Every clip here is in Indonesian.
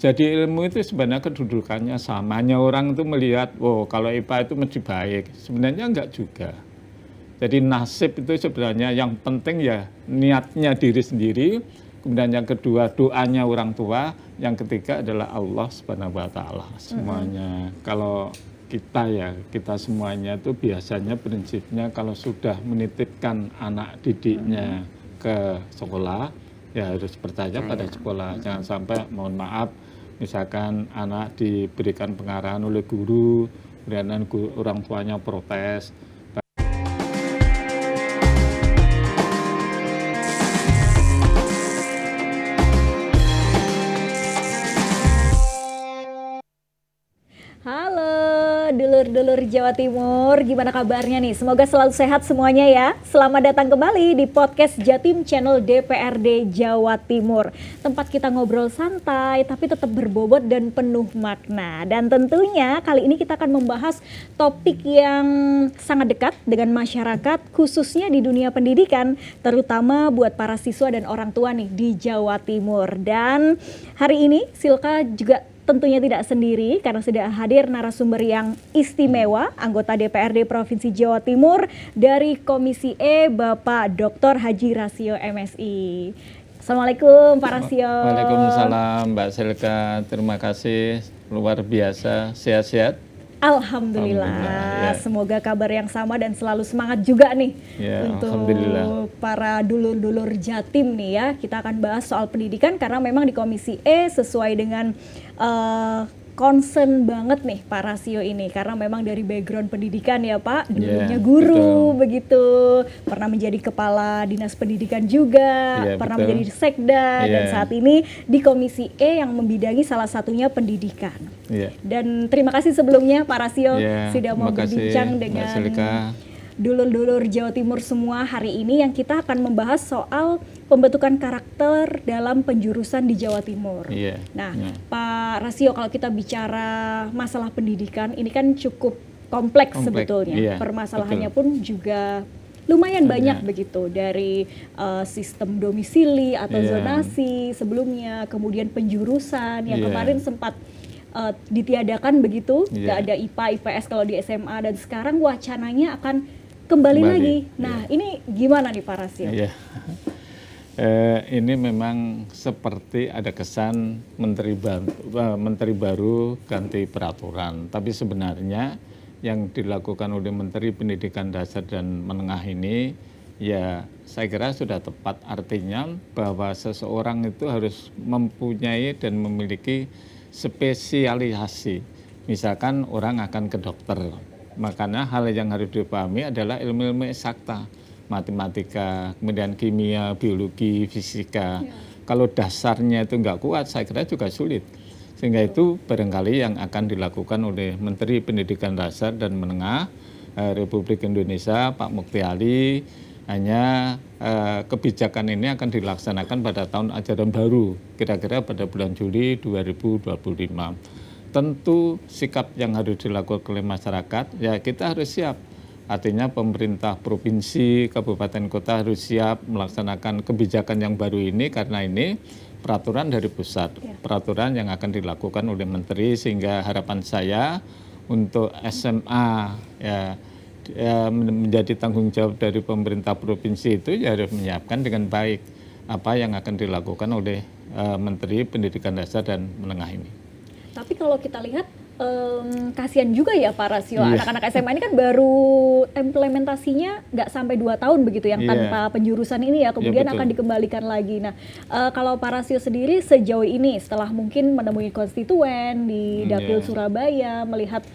Jadi ilmu itu sebenarnya kedudukannya sama. Hanya orang itu melihat, oh kalau IPA itu mesti baik. Sebenarnya enggak juga. Jadi nasib itu sebenarnya yang penting ya niatnya diri sendiri. Kemudian yang kedua doanya orang tua. Yang ketiga adalah Allah Subhanahu wa Ta'ala semuanya. Kalau kita semuanya itu biasanya prinsipnya kalau sudah menitipkan anak didiknya ke sekolah, ya harus percaya pada sekolah. Jangan sampai mohon maaf misalkan anak diberikan pengarahan oleh guru, kemudian orang tuanya protes. Halo dulur-dulur Jawa Timur, gimana kabarnya nih? Semoga selalu sehat semuanya ya. Selamat datang kembali di podcast Jatim Channel DPRD Jawa Timur. Tempat kita ngobrol santai tapi tetap berbobot dan penuh makna. Dan tentunya kali ini kita akan membahas topik yang sangat dekat dengan masyarakat, khususnya di dunia pendidikan, terutama buat para siswa dan orang tua nih di Jawa Timur. Dan hari ini Silka juga tentunya tidak sendiri karena sudah hadir narasumber yang istimewa, anggota DPRD Provinsi Jawa Timur dari Komisi E, Bapak Dr. Haji Rasio MSI. Assalamualaikum Pak Rasio. Waalaikumsalam Mbak Silka, terima kasih, luar biasa, sehat-sehat. Alhamdulillah ya. Semoga kabar yang sama dan selalu semangat juga nih ya, untuk para dulur-dulur Jatim nih ya. Kita akan bahas soal pendidikan karena memang di Komisi E sesuai dengan concern banget nih Pak Rasio ini karena memang dari background pendidikan ya Pak, dulunya guru, begitu, pernah menjadi kepala dinas pendidikan juga, pernah menjadi sekda, dan saat ini di Komisi E yang membidangi salah satunya pendidikan. Dan terima kasih sebelumnya Pak Rasio sudah mau berbincang dengan dulur-dulur Jawa Timur semua hari ini yang kita akan membahas soal pembentukan karakter dalam penjurusan di Jawa Timur. Pak Rasio, kalau kita bicara masalah pendidikan ini kan cukup kompleks sebetulnya. Permasalahannya pun juga lumayan banyak begitu, dari sistem domisili atau zonasi sebelumnya, kemudian penjurusan yang kemarin sempat ditiadakan begitu, nggak ada IPA, IPS kalau di SMA, dan sekarang wacananya akan kembali lagi. Nah, ini gimana nih Pak Rasio? Ini memang seperti ada kesan menteri baru ganti peraturan. Tapi sebenarnya yang dilakukan oleh Menteri Pendidikan Dasar dan Menengah ini, ya saya kira sudah tepat. Artinya bahwa seseorang itu harus mempunyai dan memiliki spesialisasi. Misalkan orang akan ke dokter. Makanya hal yang harus dipahami adalah ilmu-ilmu eksakta, matematika, kemudian kimia, biologi, fisika. Kalau dasarnya itu nggak kuat, saya kira juga sulit. Sehingga itu barangkali yang akan dilakukan oleh Menteri Pendidikan Dasar dan Menengah Republik Indonesia, Pak Mukti Ali, hanya kebijakan ini akan dilaksanakan pada tahun ajaran baru, kira-kira pada bulan Juli 2025. Tentu sikap yang harus dilakukan oleh masyarakat, ya kita harus siap. Artinya pemerintah provinsi, kabupaten kota harus siap melaksanakan kebijakan yang baru ini karena ini peraturan dari pusat, peraturan yang akan dilakukan oleh menteri, sehingga harapan saya untuk SMA ya menjadi tanggung jawab dari pemerintah provinsi itu ya harus menyiapkan dengan baik apa yang akan dilakukan oleh Menteri Pendidikan Dasar dan Menengah ini. Tapi kalau kita lihat kasihan juga ya Pak Rasio, anak-anak SMA ini kan baru implementasinya nggak sampai 2 tahun begitu yang tanpa penjurusan ini ya, kemudian akan dikembalikan lagi. Nah, kalau Pak Rasio sendiri sejauh ini setelah mungkin menemui konstituen di Dapil Surabaya, melihat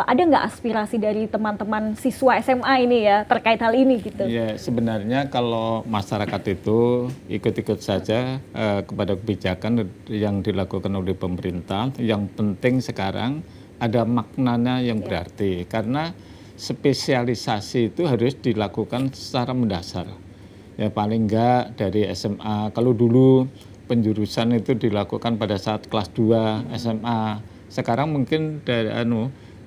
ada nggak aspirasi dari teman-teman siswa SMA ini ya terkait hal ini gitu? Ya, sebenarnya kalau masyarakat itu ikut-ikut saja kepada kebijakan yang dilakukan oleh pemerintah. Yang penting sekarang ada maknanya yang berarti, karena spesialisasi itu harus dilakukan secara mendasar. Ya paling enggak dari SMA. Kalau dulu penjurusan itu dilakukan pada saat kelas 2 SMA. Sekarang mungkin dari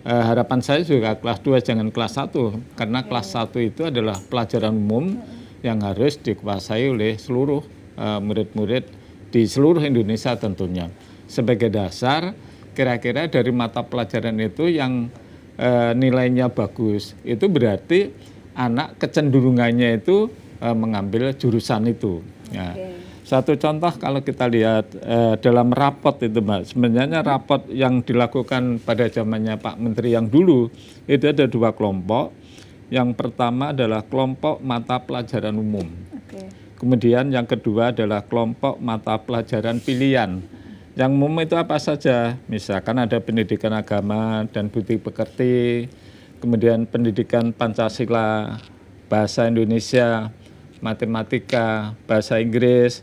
harapan saya juga kelas 2 jangan kelas 1, karena kelas 1 itu adalah pelajaran umum yang harus dikuasai oleh seluruh murid-murid di seluruh Indonesia tentunya. sebagai dasar. Kira-kira dari mata pelajaran itu yang nilainya bagus, itu berarti anak kecenderungannya itu mengambil jurusan itu. Ya. Satu contoh kalau kita lihat dalam rapot itu Mbak, sebenarnya rapot yang dilakukan pada zamannya Pak Menteri yang dulu, itu ada 2 kelompok. Yang pertama adalah kelompok mata pelajaran umum. Kemudian yang kedua adalah kelompok mata pelajaran pilihan. Yang umum itu apa saja? Misalkan ada pendidikan agama dan budi pekerti, kemudian pendidikan Pancasila, bahasa Indonesia, matematika, bahasa Inggris,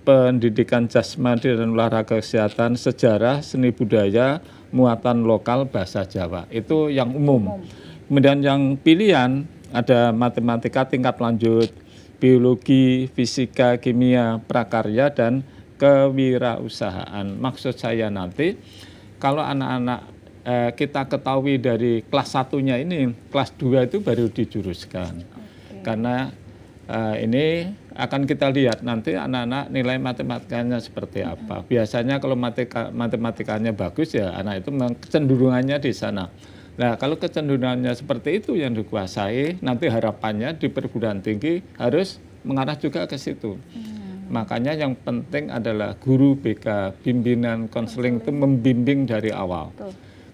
pendidikan jasmani dan olahraga kesehatan, sejarah, seni budaya, muatan lokal, bahasa Jawa. Itu yang umum. Kemudian yang pilihan ada matematika tingkat lanjut, biologi, fisika, kimia, prakarya, dan kewirausahaan. Maksud saya nanti kalau anak-anak kita ketahui dari kelas 1-nya ini, kelas 2 itu baru dijuruskan. Karena ini akan kita lihat nanti anak-anak nilai matematikanya seperti apa. Biasanya kalau matematikanya bagus ya anak itu kecenderungannya di sana. Nah kalau kecenderungannya seperti itu yang dikuasai, nanti harapannya di perguruan tinggi harus mengarah juga ke situ. Makanya yang penting adalah guru BK, bimbingan konseling itu membimbing dari awal.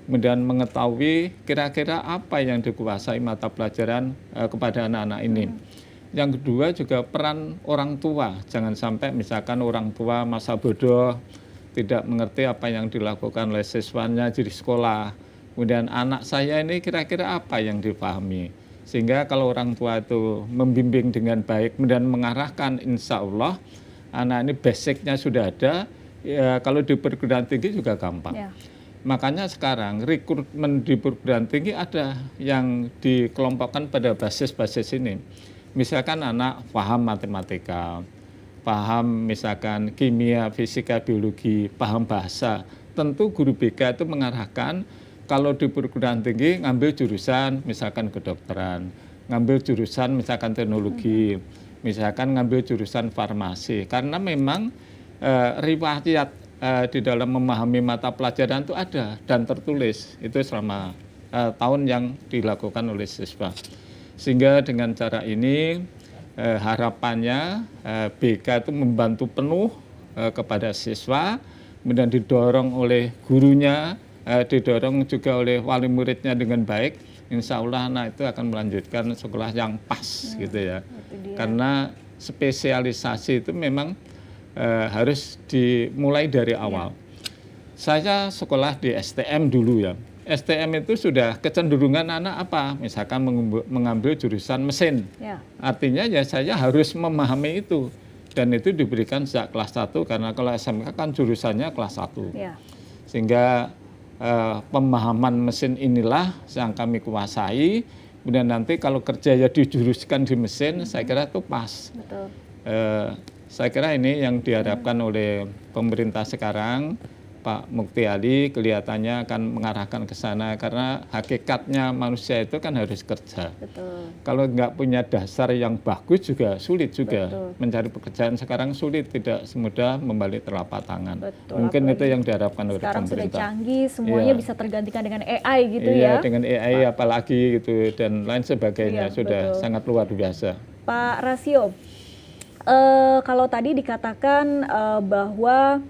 Kemudian mengetahui kira-kira apa yang dikuasai mata pelajaran kepada anak-anak ini. Yang kedua juga peran orang tua, jangan sampai misalkan orang tua masa bodoh, tidak mengerti apa yang dilakukan oleh siswanya di sekolah. Kemudian anak saya ini kira-kira apa yang dipahami. Sehingga kalau orang tua itu membimbing dengan baik, kemudian mengarahkan, insya Allah anak ini basicnya sudah ada, ya, kalau di perguruan tinggi juga gampang. Makanya sekarang rekrutmen di perguruan tinggi ada yang dikelompokkan pada basis-basis ini. Misalkan anak paham matematika, paham misalkan kimia, fisika, biologi, paham bahasa. Tentu guru BK itu mengarahkan kalau di perguruan tinggi ngambil jurusan misalkan kedokteran, ngambil jurusan misalkan teknologi, misalkan ngambil jurusan farmasi. Karena memang riwayat di dalam memahami mata pelajaran itu ada dan tertulis. Itu selama tahun yang dilakukan oleh siswa. Sehingga dengan cara ini harapannya BK itu membantu penuh kepada siswa, kemudian didorong oleh gurunya, didorong juga oleh wali muridnya dengan baik. Insya Allah anak itu akan melanjutkan sekolah yang pas gitu ya. Karena spesialisasi itu memang harus dimulai dari awal. Saya sekolah di STM dulu ya. STM itu sudah kecenderungan anak apa? Misalkan mengambil jurusan mesin. Artinya ya saya harus memahami itu. Dan itu diberikan sejak kelas 1 karena kalau SMK kan jurusannya kelas 1. Sehingga pemahaman mesin inilah yang kami kuasai. Kemudian nanti kalau kerja ya dijuruskan di mesin, saya kira itu pas. Saya kira ini yang diharapkan oleh pemerintah sekarang. Pak Mukti Ali kelihatannya akan mengarahkan ke sana karena hakikatnya manusia itu kan harus kerja. Kalau nggak punya dasar yang bagus juga sulit juga. Mencari pekerjaan sekarang sulit, tidak semudah membalik telapak tangan. Mungkin itu yang diharapkan oleh sekarang pemerintah. Sudah canggih, semuanya bisa tergantikan dengan AI gitu ya. Iya, dengan AI apalagi gitu dan lain sebagainya sudah sangat luar biasa. Pak Rasio, kalau tadi dikatakan bahwa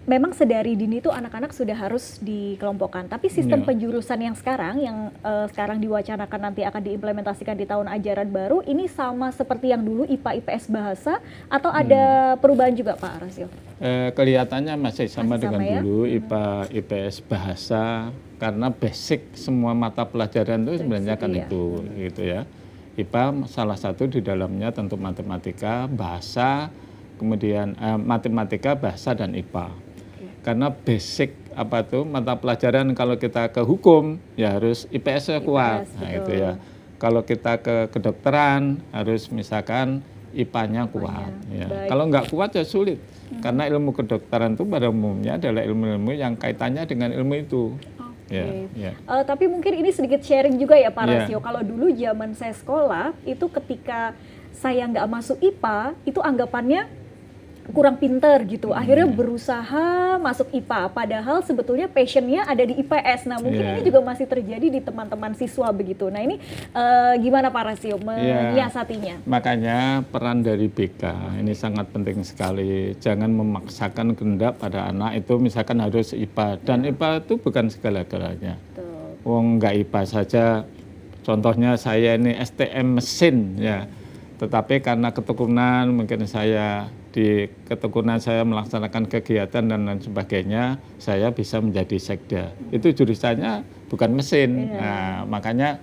memang sedari dini itu anak-anak sudah harus dikelompokkan. Tapi sistem penjurusan yang sekarang diwacanakan nanti akan diimplementasikan di tahun ajaran baru, ini sama seperti yang dulu IPA IPS bahasa atau ada perubahan juga Pak Rasio? Kelihatannya masih sama dengan dulu IPA IPS bahasa karena basic semua mata pelajaran itu sebenarnya kan itu gitu ya. IPA salah satu di dalamnya tentu matematika, bahasa, kemudian matematika, bahasa dan IPA. Karena basic apa tuh mata pelajaran kalau kita ke hukum ya harus IPS-nya kuat. Nah itu ya. Kalau kita ke kedokteran harus misalkan IPA-nya kuat. Ya. Kalau nggak kuat ya sulit. Karena ilmu kedokteran itu pada umumnya adalah ilmu-ilmu yang kaitannya dengan ilmu itu. Tapi mungkin ini sedikit sharing juga ya Pak Rasio. Kalau dulu zaman saya sekolah itu ketika saya nggak masuk IPA itu anggapannya kurang pinter gitu, akhirnya berusaha masuk IPA, padahal sebetulnya passionnya ada di IPS. Nah mungkin ini juga masih terjadi di teman-teman siswa begitu. Nah ini gimana Pak Rasio menyiasatinya? Makanya peran dari BK ini sangat penting sekali. Jangan memaksakan kehendak pada anak itu misalkan harus IPA, dan IPA itu bukan segala-galanya. Wong nggak IPA saja, contohnya saya ini STM mesin ya, tetapi karena keturunan mungkin saya di keturunan saya melaksanakan kegiatan dan lain sebagainya, saya bisa menjadi sekda. Itu jurusannya bukan mesin. Nah, makanya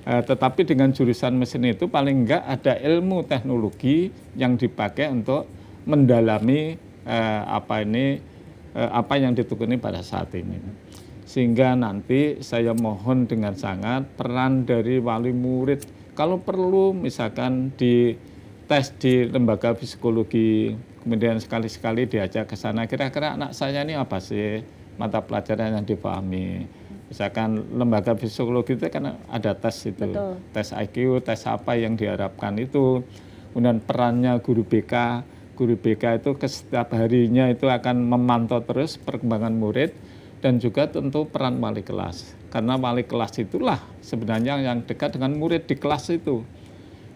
tetapi dengan jurusan mesin itu paling enggak ada ilmu teknologi yang dipakai untuk mendalami apa yang ditekuni pada saat ini. Sehingga nanti saya mohon dengan sangat peran dari wali murid, kalau perlu misalkan di tes di lembaga psikologi, kemudian sekali-sekali diajak ke sana, kira-kira anak saya ini apa sih mata pelajaran yang dipahami. Misalkan lembaga psikologi itu kan ada tes itu, tes IQ, tes apa yang diharapkan itu. Kemudian perannya guru BK itu setiap harinya itu akan memantau terus perkembangan murid, dan juga tentu peran wali kelas. Karena wali kelas itulah sebenarnya yang dekat dengan murid di kelas itu.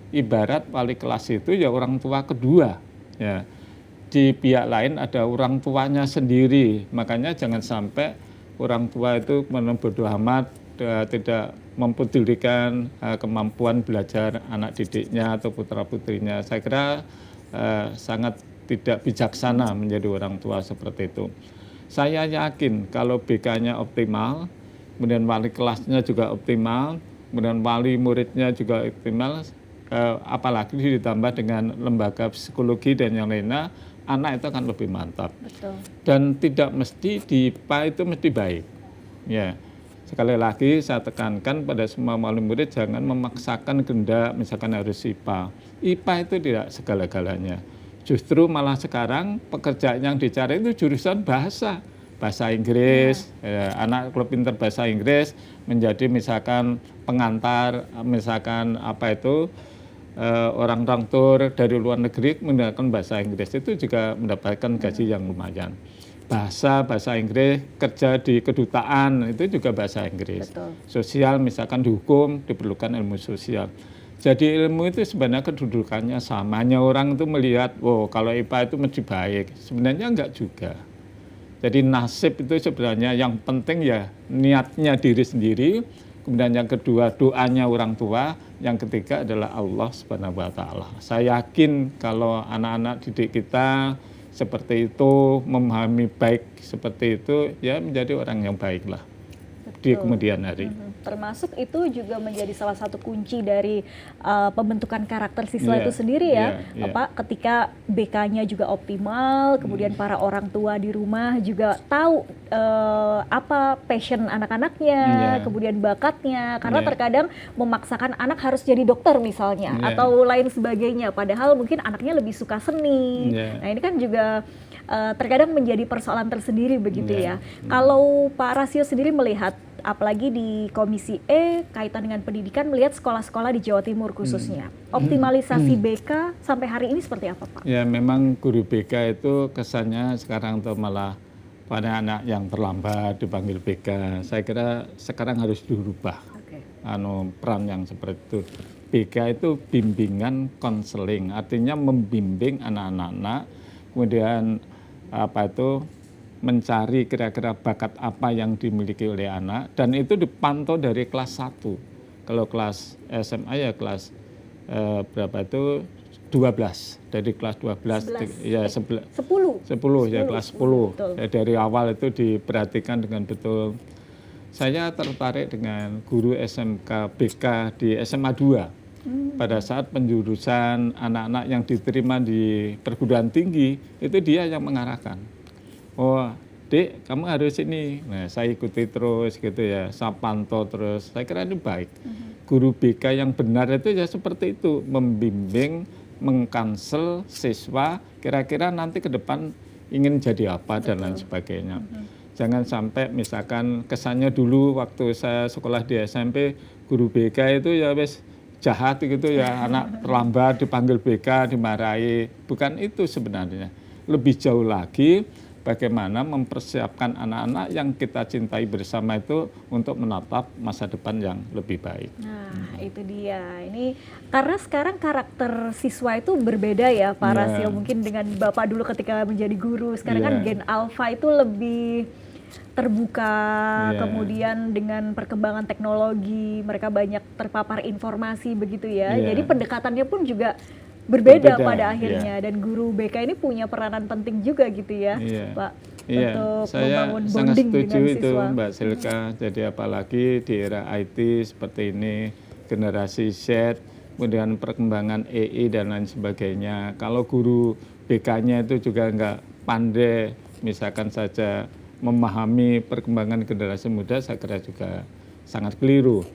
Ibarat wali kelas itu ya orang tua kedua ya, di pihak lain ada orang tuanya sendiri. Makanya jangan sampai orang tua itu bodoh amat, tidak mempedulikan kemampuan belajar anak didiknya atau putra putrinya. Saya kira sangat tidak bijaksana menjadi orang tua seperti itu. Saya yakin kalau BK-nya optimal, kemudian wali kelasnya juga optimal, kemudian wali muridnya juga optimal, apalagi ditambah dengan lembaga psikologi dan yang lainnya, anak itu akan lebih mantap. Betul. Dan tidak mesti di IPA itu mesti baik. Ya, sekali lagi saya tekankan pada semua wali murid, jangan memaksakan kehendak misalkan harus IPA. IPA itu tidak segala-galanya. Justru malah sekarang pekerjaan yang dicari itu jurusan bahasa Inggris. Anak kalau pintar bahasa Inggris menjadi misalkan pengantar, misalkan orang-orang tur dari luar negeri menggunakan bahasa Inggris, itu juga mendapatkan gaji yang lumayan. Bahasa Inggris, kerja di kedutaan itu juga bahasa Inggris. Betul. Sosial misalkan di hukum diperlukan ilmu sosial. Jadi ilmu itu sebenarnya kedudukannya sama. Hanya orang itu melihat, kalau IPA itu mesti baik. Sebenarnya enggak juga. Jadi nasib itu sebenarnya yang penting ya niatnya diri sendiri. Kemudian yang kedua doanya orang tua, yang ketiga adalah Allah Subhanahu wa taala. Saya yakin kalau anak-anak didik kita seperti itu, memahami baik seperti itu, ya menjadi orang yang baiklah di kemudian hari. Termasuk itu juga menjadi salah satu kunci dari pembentukan karakter siswa itu sendiri ya, Pak. Ketika BK-nya juga optimal, kemudian para orang tua di rumah juga tahu apa passion anak-anaknya, kemudian bakatnya. Karena terkadang memaksakan anak harus jadi dokter misalnya, atau lain sebagainya. Padahal mungkin anaknya lebih suka seni. Nah ini kan juga terkadang menjadi persoalan tersendiri begitu ya. Kalau Pak Rasio sendiri melihat, apalagi di Komisi E kaitan dengan pendidikan, melihat sekolah-sekolah di Jawa Timur khususnya, optimalisasi BK sampai hari ini seperti apa Pak? Ya memang guru BK itu kesannya sekarang tuh malah pada anak yang terlambat dipanggil BK. Saya kira sekarang harus dirubah peran yang seperti itu. BK itu bimbingan konseling, artinya membimbing anak-anak, kemudian mencari kira-kira bakat apa yang dimiliki oleh anak, dan itu dipantau dari kelas 1. Kalau kelas SMA ya kelas berapa itu 12. Dari kelas 12 ya 10 ya kelas 10. Ya, dari awal itu diperhatikan dengan betul. Saya tertarik dengan guru SMK BK di SMA 2. Pada saat penjurusan anak-anak yang diterima di perguruan tinggi, itu dia yang mengarahkan. Dek, kamu harus ini. Nah, saya ikuti terus gitu ya, saya pantau terus. Saya kira ini baik. Guru BK yang benar itu ya seperti itu, membimbing, mengkansel siswa, kira-kira nanti ke depan ingin jadi apa dan lain sebagainya. Jangan sampai misalkan kesannya dulu waktu saya sekolah di SMP, guru BK itu ya wes jahat gitu ya, anak terlambat dipanggil BK, dimarahi. Bukan itu sebenarnya. lebih jauh lagi bagaimana mempersiapkan anak-anak yang kita cintai bersama itu untuk menatap masa depan yang lebih baik. Nah, itu dia. Ini karena sekarang karakter siswa itu berbeda ya, Pak Rasio. Mungkin dengan Bapak dulu ketika menjadi guru, sekarang kan Gen Alpha itu lebih terbuka, kemudian dengan perkembangan teknologi, mereka banyak terpapar informasi begitu ya. Jadi pendekatannya pun juga berbeda pada akhirnya, dan guru BK ini punya peranan penting juga gitu ya, Pak, untuk membangun bonding dengan siswa. Saya sangat setuju itu, Mbak Silka. Jadi apalagi di era IT seperti ini, generasi Z, kemudian perkembangan AI dan lain sebagainya. Kalau guru BK-nya itu juga nggak pandai, misalkan saja memahami perkembangan generasi muda, saya kira juga sangat keliru.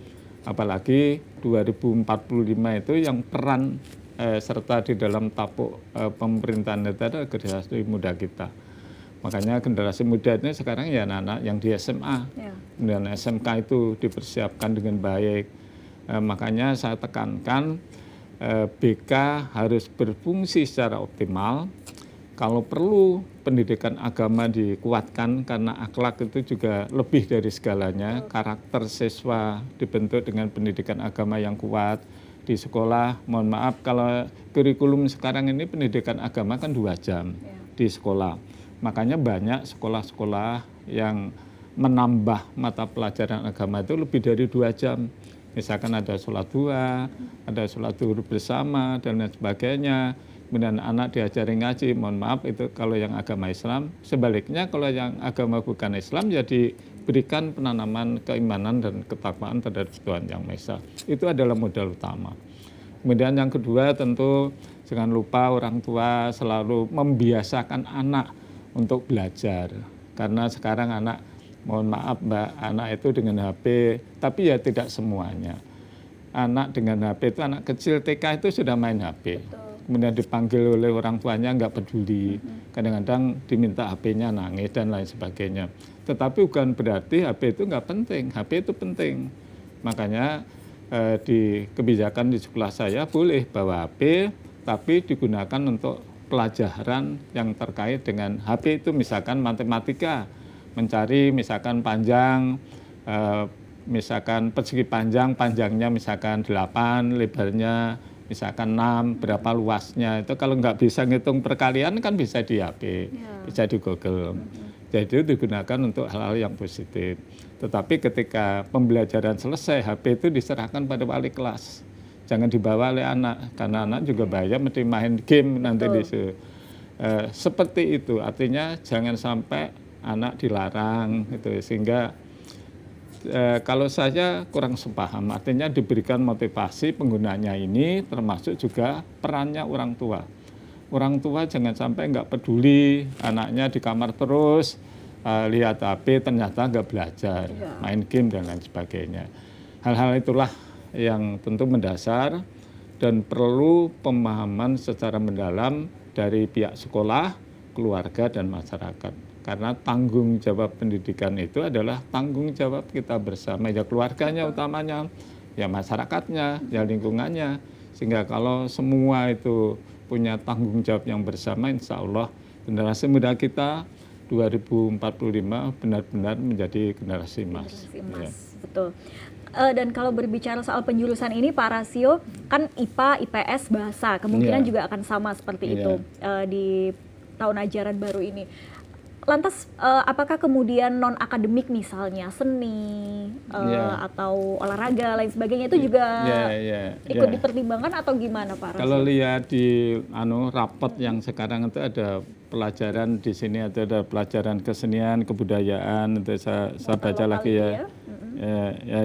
Apalagi 2045 itu yang peran serta di dalam tapuk pemerintahan itu adalah generasi muda kita. Makanya generasi muda ini sekarang ya anak-anak yang di SMA, dan SMK itu dipersiapkan dengan baik. Makanya saya tekankan BK harus berfungsi secara optimal. Kalau perlu pendidikan agama dikuatkan karena akhlak itu juga lebih dari segalanya. Karakter siswa dibentuk dengan pendidikan agama yang kuat. Di sekolah, mohon maaf kalau kurikulum sekarang ini pendidikan agama kan 2 jam di sekolah. Makanya banyak sekolah-sekolah yang menambah mata pelajaran agama itu lebih dari 2 jam. Misalkan ada sholat duha, ada sholat zuhur bersama, dan lain sebagainya. Kemudian anak diajari ngaji, mohon maaf itu kalau yang agama Islam. Sebaliknya kalau yang agama bukan Islam ya diberikan penanaman keimanan dan ketakwaan terhadap Tuhan Yang Maha Esa. Itu adalah modal utama. Kemudian yang kedua tentu jangan lupa orang tua selalu membiasakan anak untuk belajar. Karena sekarang anak, mohon maaf Mbak, anak itu dengan HP, tapi ya tidak semuanya. Anak dengan HP itu, anak kecil TK itu sudah main HP. Kemudian dipanggil oleh orang tuanya nggak peduli, kadang-kadang diminta HP-nya nangis dan lain sebagainya. Tetapi bukan berarti HP itu nggak penting, HP itu penting. Makanya di kebijakan di sekolah saya boleh bawa HP, tapi digunakan untuk pelajaran yang terkait dengan HP itu, misalkan matematika, mencari misalkan panjang, misalkan persegi panjang, panjangnya misalkan 8, lebarnya misalkan 6, berapa luasnya. Itu kalau nggak bisa ngitung perkalian kan bisa di HP, bisa di Google. Jadi itu digunakan untuk hal-hal yang positif. Tetapi ketika pembelajaran selesai, HP itu diserahkan pada wali kelas. Jangan dibawa oleh anak, karena anak juga bahaya mesti main game nanti di situ. Seperti itu, artinya jangan sampai anak dilarang gitu, sehingga kalau saya kurang sepaham, artinya diberikan motivasi penggunanya ini, termasuk juga perannya orang tua. Orang tua jangan sampai nggak peduli anaknya di kamar terus, lihat HP ternyata nggak belajar, main game dan lain sebagainya. Hal-hal itulah yang tentu mendasar dan perlu pemahaman secara mendalam dari pihak sekolah, keluarga, dan masyarakat. Karena tanggung jawab pendidikan itu adalah tanggung jawab kita bersama, ya keluarganya utamanya, ya masyarakatnya, ya lingkungannya. Sehingga kalau semua itu punya tanggung jawab yang bersama, insya Allah generasi muda kita 2045 benar-benar menjadi generasi emas. Ya. Betul. Dan kalau berbicara soal penjurusan ini Pak Rasio, kan IPA, IPS, bahasa, kemungkinan juga akan sama seperti itu di tahun ajaran baru ini. Lantas apakah kemudian non akademik misalnya seni atau olahraga lain sebagainya itu juga ikut dipertimbangkan atau gimana Pak Rasio? Kalau lihat di rapot yang sekarang itu ada pelajaran di sini, ada pelajaran kesenian, kebudayaan, itu saya baca lagi ya.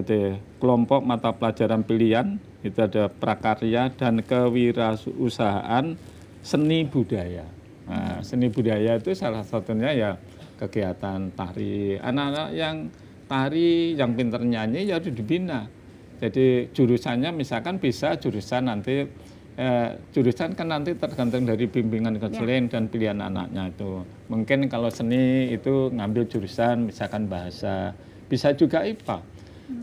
Itu kelompok mata pelajaran pilihan itu ada prakarya dan kewirausahaan seni budaya. Nah, seni budaya itu salah satunya ya kegiatan tari. Anak-anak yang tari, yang pintar nyanyi ya harus dibina. Jadi jurusannya misalkan bisa jurusan nanti, jurusan kan nanti tergantung dari bimbingan konseling dan pilihan anaknya itu. Mungkin kalau seni itu ngambil jurusan misalkan bahasa, bisa juga IPA.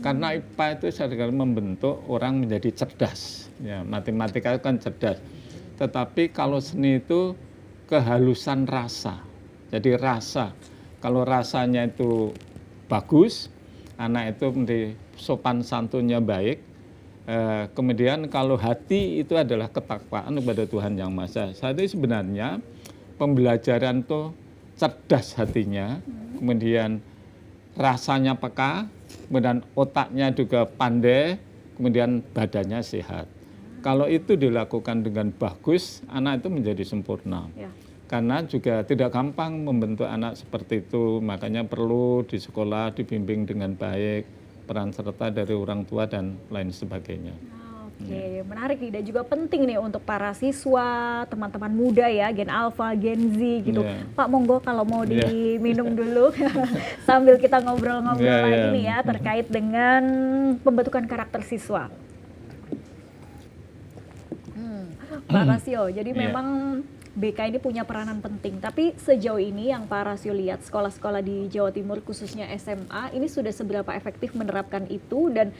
Karena IPA itu sebenarnya membentuk orang menjadi cerdas. Ya, matematika itu kan cerdas. Tetapi kalau seni itu kehalusan rasa. Jadi rasa, kalau rasanya itu bagus, anak itu menjadi sopan santunnya baik. Kemudian kalau hati itu adalah ketakwaan kepada Tuhan Yang Maha Esa. Jadi sebenarnya pembelajaran itu cerdas hatinya, kemudian rasanya peka, kemudian otaknya juga pandai, kemudian badannya sehat. Kalau itu dilakukan dengan bagus, anak itu menjadi sempurna. Ya. Karena juga tidak gampang membentuk anak seperti itu, makanya perlu di sekolah dibimbing dengan baik, peran serta dari orang tua dan lain sebagainya. Oke, menarik nih dan juga penting nih untuk para siswa, teman-teman muda ya, Gen Alpha, Gen Z gitu. Pak, monggo kalau mau diminum dulu sambil kita ngobrol-ngobrol lagi nih ya terkait dengan pembentukan karakter siswa. Pak Rasio, jadi memang BK ini punya peranan penting, tapi sejauh ini yang Pak Rasio lihat sekolah-sekolah di Jawa Timur khususnya SMA ini sudah seberapa efektif menerapkan itu dan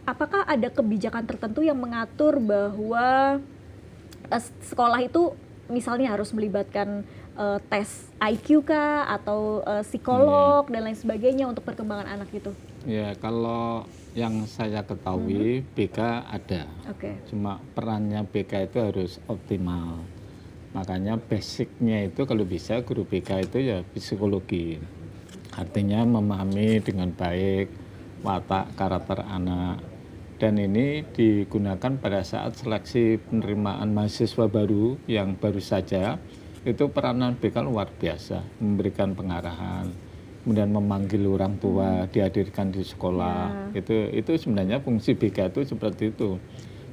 apakah ada kebijakan tertentu yang mengatur bahwa sekolah itu misalnya harus melibatkan tes IQ kah atau psikolog dan lain sebagainya untuk perkembangan anak itu? Ya, kalau yang saya ketahui BK ada, cuma perannya BK itu harus optimal. Makanya basicnya itu kalau bisa guru BK itu ya psikologi. Artinya memahami dengan baik watak karakter anak. Dan ini digunakan pada saat seleksi penerimaan mahasiswa baru yang baru saja. Itu peranan BK luar biasa, memberikan pengarahan, kemudian memanggil orang tua, dihadirkan di sekolah. Itu sebenarnya fungsi BK itu seperti itu.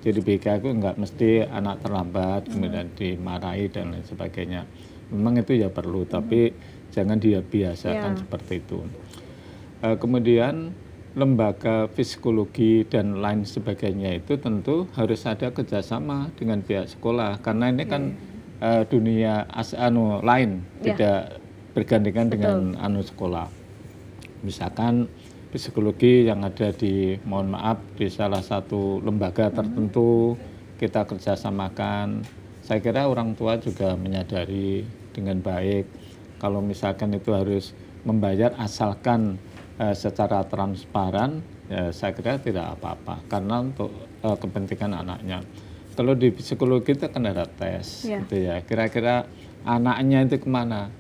Jadi BK itu nggak mesti anak terlambat, kemudian dimarahi dan lain sebagainya. Memang itu ya perlu, tapi jangan dia biasakan seperti itu. Kemudian lembaga psikologi dan lain sebagainya itu tentu harus ada kerjasama dengan pihak sekolah, karena ini kan dunia lain, tidak bergandengan dengan sekolah. Misalkan psikologi yang ada di, mohon maaf, di salah satu lembaga tertentu kita kerjasamakan. Saya kira orang tua juga menyadari dengan baik kalau misalkan itu harus membayar asalkan secara transparan, ya saya kira tidak apa-apa karena untuk kepentingan anaknya. Kalau di psikologi itu kan ada tes, gitu ya. Kira-kira anaknya itu kemana?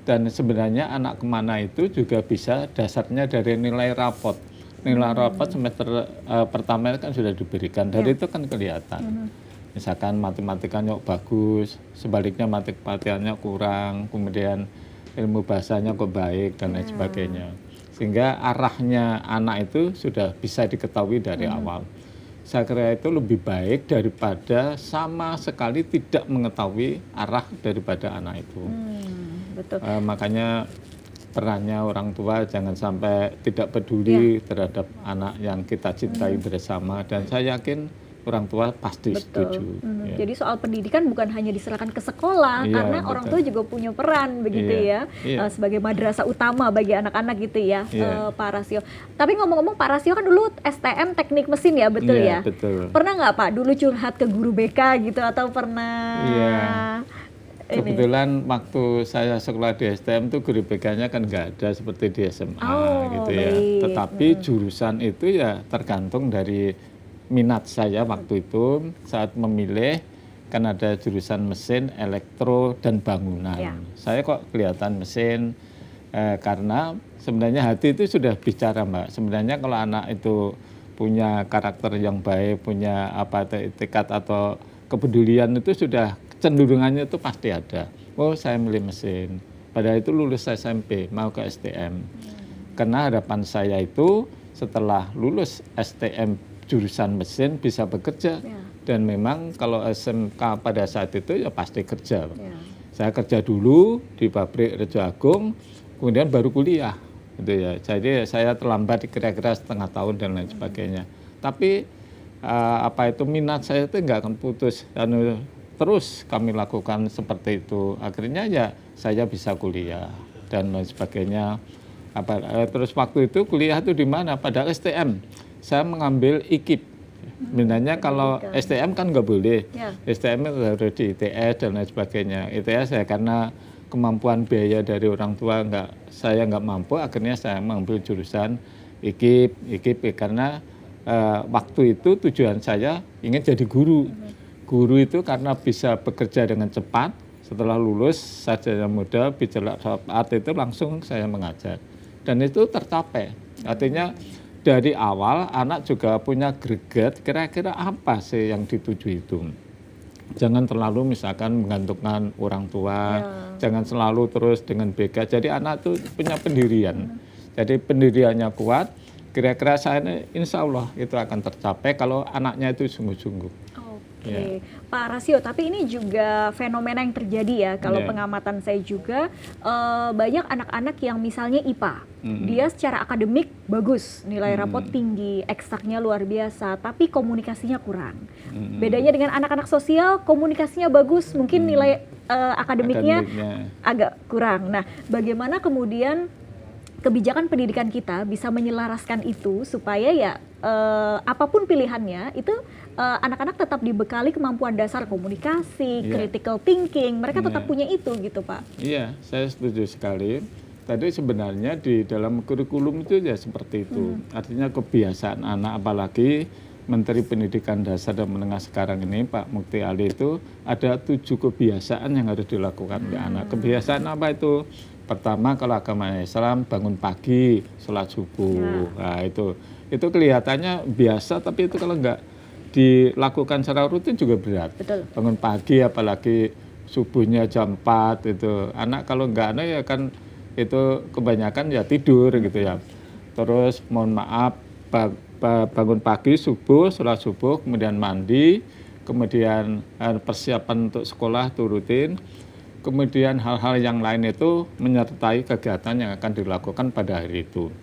Dan sebenarnya anak kemana itu juga bisa dasarnya dari nilai rapot. Nilai rapot semester pertama kan sudah diberikan, dari itu kan kelihatan. Misalkan matematikanya bagus, sebaliknya matematikanya kurang, kemudian ilmu bahasanya kok baik dan lain sebagainya. Sehingga arahnya anak itu sudah bisa diketahui dari awal. Saya kira itu lebih baik daripada sama sekali tidak mengetahui arah daripada anak itu. Betul. Makanya perannya orang tua jangan sampai tidak peduli terhadap anak yang kita cintai bersama, dan saya yakin orang tua pasti setuju. Jadi soal pendidikan bukan hanya diserahkan ke sekolah, karena orang tua juga punya peran begitu ya, sebagai madrasah utama bagi anak-anak gitu ya, Pak Rasio. Tapi ngomong-ngomong Pak Rasio kan dulu STM teknik mesin ya, betul ya? Betul. Pernah nggak Pak dulu curhat ke guru BK gitu atau pernah? Kebetulan waktu saya sekolah di STM tuh guru BK-nya kan nggak ada seperti di SMA gitu ya. Tetapi jurusan itu ya tergantung dari minat saya waktu itu saat memilih, kan ada jurusan mesin, elektro, dan bangunan. Saya kok kelihatan mesin karena sebenarnya hati itu sudah bicara, Mbak. Sebenarnya kalau anak itu punya karakter yang baik, punya tekad atau kepedulian itu sudah cenderungannya itu pasti ada. Oh, saya milih mesin. Padahal itu lulus SMP mau ke STM. Karena harapan saya itu setelah lulus STM jurusan mesin bisa bekerja, dan memang kalau SMK pada saat itu ya pasti kerja. Saya kerja dulu di pabrik Rejo Agung, kemudian baru kuliah, gitu ya. Jadi saya terlambat kira-kira setengah tahun dan lain sebagainya. Tapi minat saya itu nggak akan putus, dan terus kami lakukan seperti itu. Akhirnya ya saya bisa kuliah dan lain sebagainya. Terus waktu itu kuliah itu di mana? Pada STM. Saya mengambil IKIP, Sebenarnya kalau STM kan nggak boleh, Ya. STM itu harus di ITS dan lain sebagainya. ITS ya karena kemampuan biaya dari orang tua saya nggak mampu, akhirnya saya mengambil jurusan IKIP karena waktu itu tujuan saya ingin jadi guru. Guru itu karena bisa bekerja dengan cepat, setelah lulus sarjana muda bicara saat itu langsung saya mengajar. Dan itu tercapai. Artinya dari awal anak juga punya greget kira-kira apa sih yang dituju itu. Jangan terlalu misalkan menggantungkan orang tua, jangan selalu terus dengan BK. Jadi anak itu punya pendirian. Jadi pendiriannya kuat, kira-kira saya insya Allah itu akan tercapai kalau anaknya itu sungguh-sungguh. Oke, Pak Rasio, tapi ini juga fenomena yang terjadi ya, kalau pengamatan saya juga, banyak anak-anak yang misalnya IPA, dia secara akademik bagus, nilai rapot tinggi, ekstraknya luar biasa, tapi komunikasinya kurang. Bedanya dengan anak-anak sosial, komunikasinya bagus, mungkin nilai akademiknya agak kurang. Nah, bagaimana kemudian kebijakan pendidikan kita bisa menyelaraskan itu supaya ya apapun pilihannya itu anak-anak tetap dibekali kemampuan dasar komunikasi, critical thinking, mereka tetap punya itu gitu Pak. Iya, saya setuju sekali. Tadi sebenarnya di dalam kurikulum itu ya seperti itu. Artinya kebiasaan anak, apalagi Menteri Pendidikan Dasar dan Menengah sekarang ini Pak Mukti Ali itu ada 7 kebiasaan yang harus dilakukan oleh anak. Kebiasaan apa itu? Pertama kalau agama Islam bangun pagi, sholat subuh. Nah itu kelihatannya biasa, tapi itu kalau nggak dilakukan secara rutin juga berat. Betul. Bangun pagi apalagi subuhnya jam 4 itu. Anak kalau nggak ya kan itu kebanyakan ya tidur gitu ya. Terus mohon maaf bangun pagi subuh, sholat subuh, kemudian mandi, kemudian persiapan untuk sekolah itu rutin. Kemudian hal-hal yang lain itu menyertai kegiatan yang akan dilakukan pada hari itu.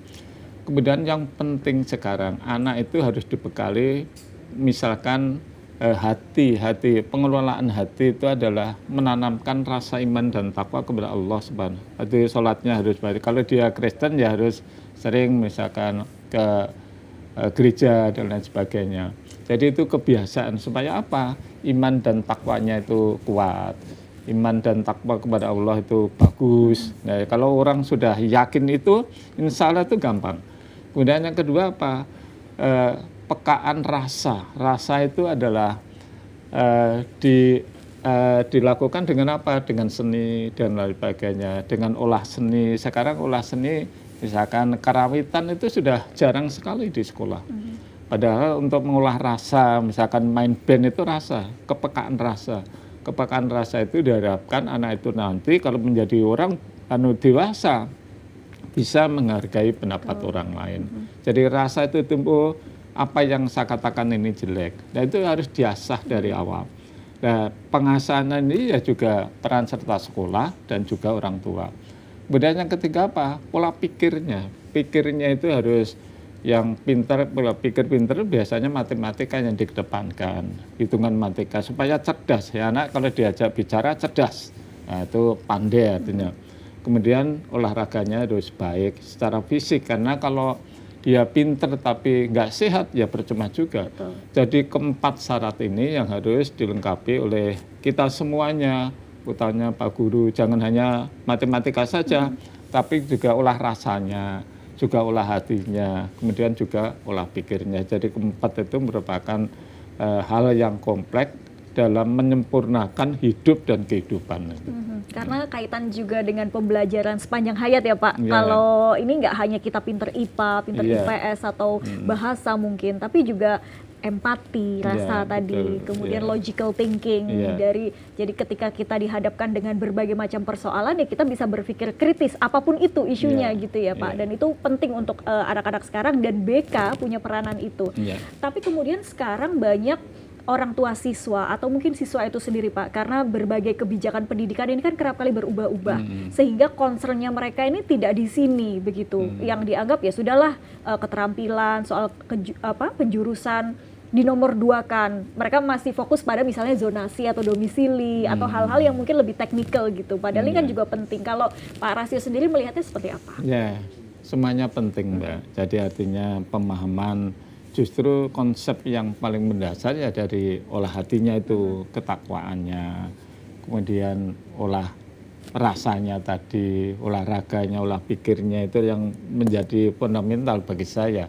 Kemudian yang penting sekarang, anak itu harus dibekali misalkan hati, pengelolaan hati itu adalah menanamkan rasa iman dan takwa kepada Allah Subhanahu. Jadi sholatnya harus baik. Kalau dia Kristen ya harus sering misalkan ke gereja dan lain sebagainya. Jadi itu kebiasaan supaya apa? Iman dan takwanya itu kuat. Iman dan takwa kepada Allah itu bagus. Nah, kalau orang sudah yakin itu, insya Allah itu gampang. Kemudian yang kedua apa? Pekaan rasa. Rasa itu adalah dilakukan dengan apa? Dengan seni dan lain sebagainya. Dengan olah seni. Sekarang olah seni, misalkan karawitan itu sudah jarang sekali di sekolah. Padahal untuk mengolah rasa, misalkan main band itu rasa, kepekaan rasa. Kepekaan rasa itu diharapkan anak itu nanti kalau menjadi orang dewasa bisa menghargai pendapat orang lain. Jadi rasa itu tumbuh apa yang saya katakan ini jelek. Nah itu harus diasah dari awal. Nah pengasahan ini ya juga peran serta sekolah dan juga orang tua. Kemudian yang ketiga apa? Pola pikirnya. Pikirnya itu harus yang pintar, pola pikir pintar biasanya matematika yang dikedepankan, hitungan matematika supaya cerdas ya anak kalau diajak bicara cerdas, nah, itu pandai artinya. Kemudian olahraganya harus baik secara fisik karena kalau dia pintar tapi nggak sehat ya percuma juga. Betul. Jadi keempat syarat ini yang harus dilengkapi oleh kita semuanya, utamanya Pak Guru, jangan hanya matematika saja, tapi juga olah rasanya, juga olah hatinya, kemudian juga olah pikirnya. Jadi keempat itu merupakan hal yang kompleks dalam menyempurnakan hidup dan kehidupan. Karena kaitan juga dengan pembelajaran sepanjang hayat ya Pak. Kalau ini nggak hanya kita pinter IPA, pinter IPS atau bahasa mungkin, tapi juga empati, rasa tadi, kemudian logical thinking jadi ketika kita dihadapkan dengan berbagai macam persoalan ya kita bisa berpikir kritis apapun itu isunya gitu ya Pak. Dan itu penting untuk anak-anak sekarang dan BK punya peranan itu. Tapi kemudian sekarang banyak orang tua siswa atau mungkin siswa itu sendiri Pak, karena berbagai kebijakan pendidikan ini kan kerap kali berubah-ubah sehingga concernnya mereka ini tidak di sini begitu. Yang dianggap ya sudahlah keterampilan soal penjurusan dinomor 2-kan. Mereka masih fokus pada misalnya zonasi atau domisili atau hal-hal yang mungkin lebih teknikal gitu. Padahal ini kan juga penting. Kalau Pak Rasio sendiri melihatnya seperti apa? Ya, semuanya penting Mbak. Jadi artinya pemahaman justru konsep yang paling mendasar ya dari olah hatinya itu, ketakwaannya, kemudian olah rasanya tadi, olahraganya, olah pikirnya itu yang menjadi fundamental bagi saya.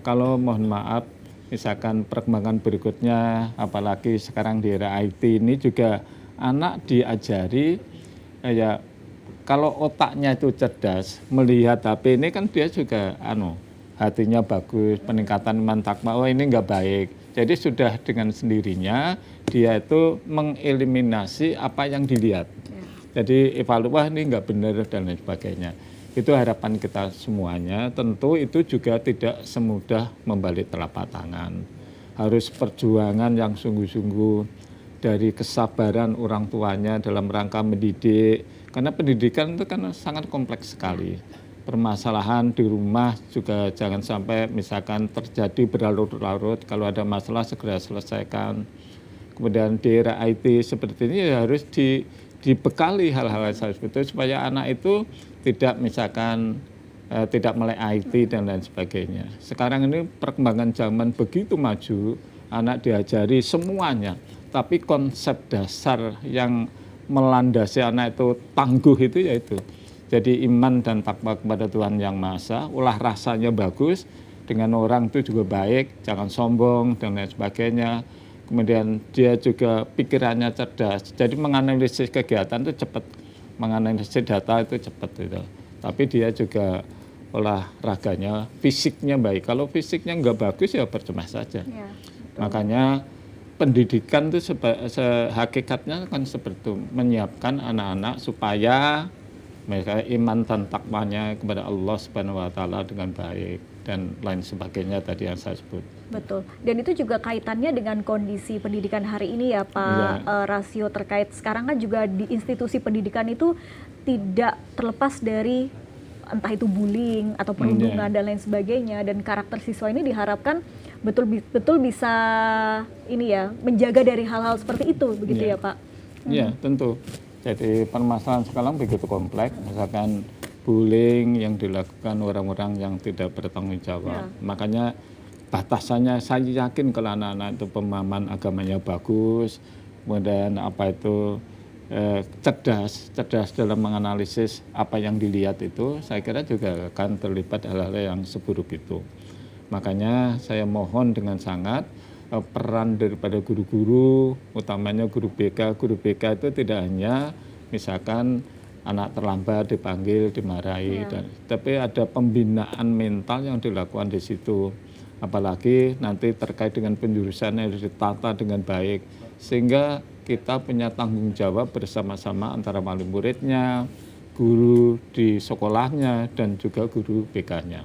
Kalau mohon maaf, misalkan perkembangan berikutnya, apalagi sekarang di era IT ini juga anak diajari ya kalau otaknya itu cerdas, melihat HP ini kan dia juga hatinya bagus, peningkatan iman takwa, oh ini nggak baik. Jadi sudah dengan sendirinya dia itu mengeliminasi apa yang dilihat. Jadi evaluasi ini nggak benar dan lain sebagainya. Itu harapan kita semuanya. Tentu itu juga tidak semudah membalik telapak tangan. Harus perjuangan yang sungguh-sungguh dari kesabaran orang tuanya dalam rangka mendidik. Karena pendidikan itu kan sangat kompleks sekali. Permasalahan di rumah juga jangan sampai misalkan terjadi berlarut-larut. Kalau ada masalah segera selesaikan. Kemudian di era IT seperti ini ya harus dibekali hal-hal seperti itu supaya anak itu tidak misalkan tidak melek IT dan lain sebagainya. Sekarang ini perkembangan zaman begitu maju, anak diajari semuanya, tapi konsep dasar yang melandasi anak itu tangguh itu yaitu jadi iman dan takwa kepada Tuhan Yang Maha Esa, olah rasanya bagus, dengan orang itu juga baik, jangan sombong dan lain sebagainya. Kemudian dia juga pikirannya cerdas, jadi menganalisis kegiatan itu cepat, menganalisis data itu cepat gitu. Tapi dia juga olahraganya, fisiknya baik. Kalau fisiknya nggak bagus ya percuma saja. Ya, makanya pendidikan itu hakikatnya kan seperti itu, menyiapkan anak-anak supaya mereka iman dan takwanya kepada Allah Subhanahu wa taala dengan baik dan lain sebagainya tadi yang saya sebut. Betul. Dan itu juga kaitannya dengan kondisi pendidikan hari ini ya Pak Rasio, terkait sekarang kan juga di institusi pendidikan itu tidak terlepas dari entah itu bullying atau perundungan dan lain sebagainya, dan karakter siswa ini diharapkan betul-betul bisa ini ya menjaga dari hal-hal seperti itu begitu ya Pak? Iya, tentu. Jadi permasalahan sekarang begitu kompleks, misalkan bullying yang dilakukan orang-orang yang tidak bertanggung jawab. Makanya batasannya saya yakin kalau anak-anak itu pemahaman agamanya bagus, kemudian apa itu cerdas dalam menganalisis apa yang dilihat itu, saya kira juga akan terlibat hal-hal yang seburuk itu. Makanya saya mohon dengan sangat peran daripada guru-guru, utamanya guru BK. Guru BK itu tidak hanya misalkan anak terlambat dipanggil, dimarahi, tapi ada pembinaan mental yang dilakukan di situ. Apalagi nanti terkait dengan penjurusan yang ditata dengan baik, sehingga kita punya tanggung jawab bersama-sama antara wali muridnya, guru di sekolahnya, dan juga guru BK-nya.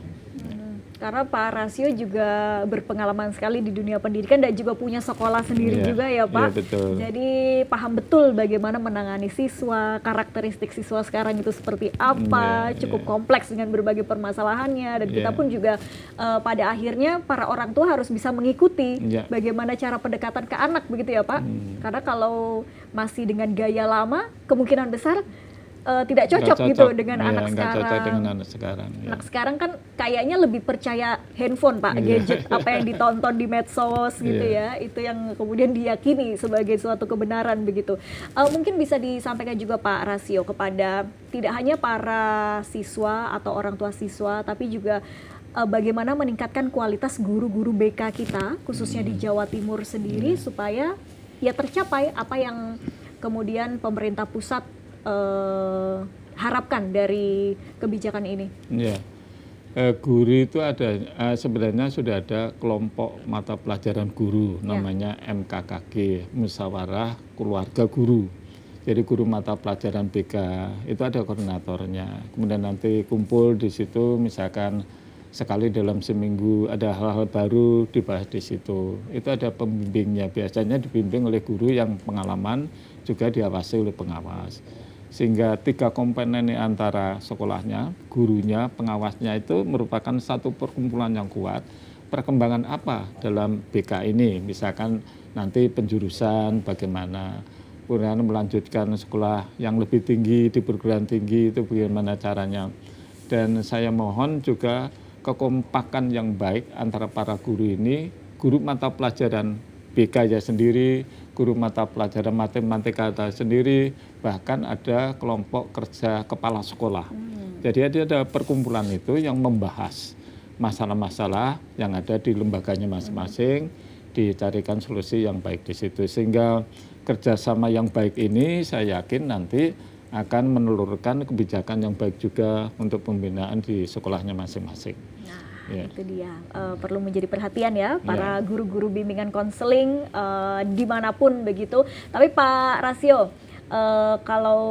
Karena Pak Rasio juga berpengalaman sekali di dunia pendidikan dan juga punya sekolah sendiri juga ya Pak. Betul. Jadi paham betul bagaimana menangani siswa, karakteristik siswa sekarang itu seperti apa, cukup kompleks dengan berbagai permasalahannya, dan kita pun juga pada akhirnya para orang tua harus bisa mengikuti bagaimana cara pendekatan ke anak begitu ya Pak. Karena kalau masih dengan gaya lama, kemungkinan besar tidak cocok gitu dengan anak sekarang. Cocok dengan anak sekarang. Anak sekarang kan kayaknya lebih percaya handphone Pak, gadget, apa yang ditonton di medsos gitu ya, itu yang kemudian diyakini sebagai suatu kebenaran begitu. Mungkin bisa disampaikan juga Pak Rasio kepada tidak hanya para siswa atau orang tua siswa, tapi juga bagaimana meningkatkan kualitas guru-guru BK kita, khususnya di Jawa Timur sendiri, supaya ya tercapai apa yang kemudian pemerintah pusat harapkan dari kebijakan ini. Guru itu ada sebenarnya sudah ada kelompok mata pelajaran guru namanya MKKG, Musyawarah Keluarga Guru. Jadi guru mata pelajaran BK itu ada koordinatornya. Kemudian nanti kumpul di situ, misalkan sekali dalam seminggu ada hal-hal baru dibahas di situ. Itu ada pembimbingnya, biasanya dibimbing oleh guru yang pengalaman, juga diawasi oleh pengawas. Sehingga 3 komponen antara sekolahnya, gurunya, pengawasnya itu merupakan satu perkumpulan yang kuat. Perkembangan apa dalam BK ini, misalkan nanti penjurusan bagaimana, kemudian melanjutkan sekolah yang lebih tinggi di perguruan tinggi itu bagaimana caranya. Dan saya mohon juga kekompakan yang baik antara para guru ini, guru mata pelajaran BK ya sendiri, guru mata pelajaran matematika sendiri, bahkan ada kelompok kerja kepala sekolah. Jadi ada perkumpulan itu yang membahas masalah-masalah yang ada di lembaganya masing-masing, dicarikan solusi yang baik di situ. Sehingga kerjasama yang baik ini saya yakin nanti akan menelurkan kebijakan yang baik juga untuk pembinaan di sekolahnya masing-masing. Nah, itu dia. Perlu menjadi perhatian ya para guru-guru bimbingan konseling dimanapun begitu. Tapi Pak Rasio, kalau